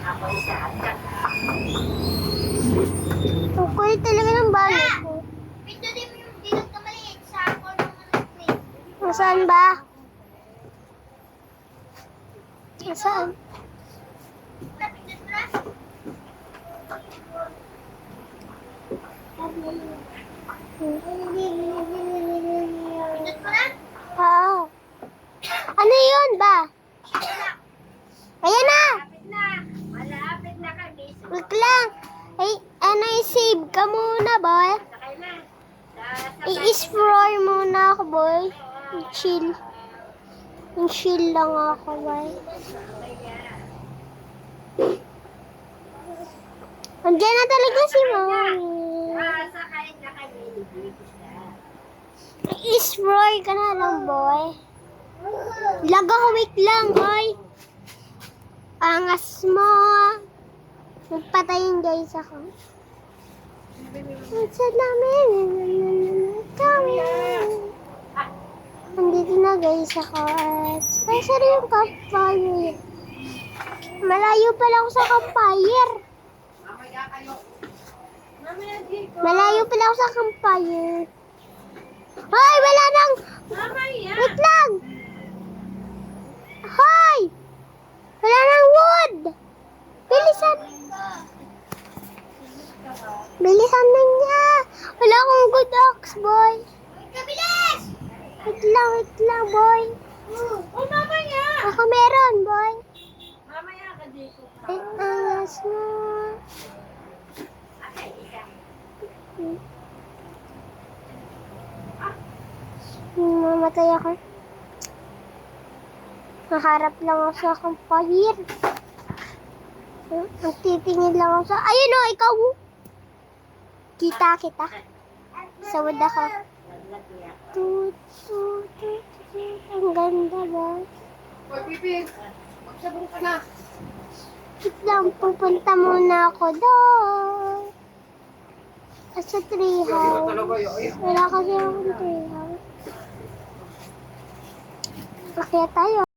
Ang kulit talaga ng balot ko. Pindutin mo yung dilog na maliit sa corner mo ng screen. Nasaan ba? Nasaan? Pindot mo na. Pindot mo na. Ah. Ano yun ba? Ayan na! Malapit na. Malapit na kami. Wait lang. Ay, ano, i-save ka muna, boy. Sakay na. I-explore muna ako, boy. Chill. Chill lang ako, boy. Andiyan na talaga si mommy. Sakay na kami. I-explore ka na lang, boy. Lag ako, wait lang, boy. Angas mo. Magpatayin guys ako. Sa namin. Kami. Andito na guys ako. Ay, sorry yung campfire. Malayo pala ako sa campfire. Malayo pala ako sa campfire. Hoy, wala nang... Wait lang. Hoy! Wala nang wood. Bilisan. Bilisan na niya. Wala akong good ox, boy. Kabilis! Wait lang, boy. Oh, mamaya! Ako meron, boy. Mamaya ka dito. Ay, angas mo. Mamatay ako. Naharap lang ako sa campfire. Nagtitingin lang ako sa... Ayun o, ikaw! Kita. Sawad ako. Tut. Ang ganda ba? Hoy, Pipi! Magsabong ka na. Wait lang, pupunta muna ako doon. Sa treehouse. Wala kasi akong treehouse. Kaya tayo.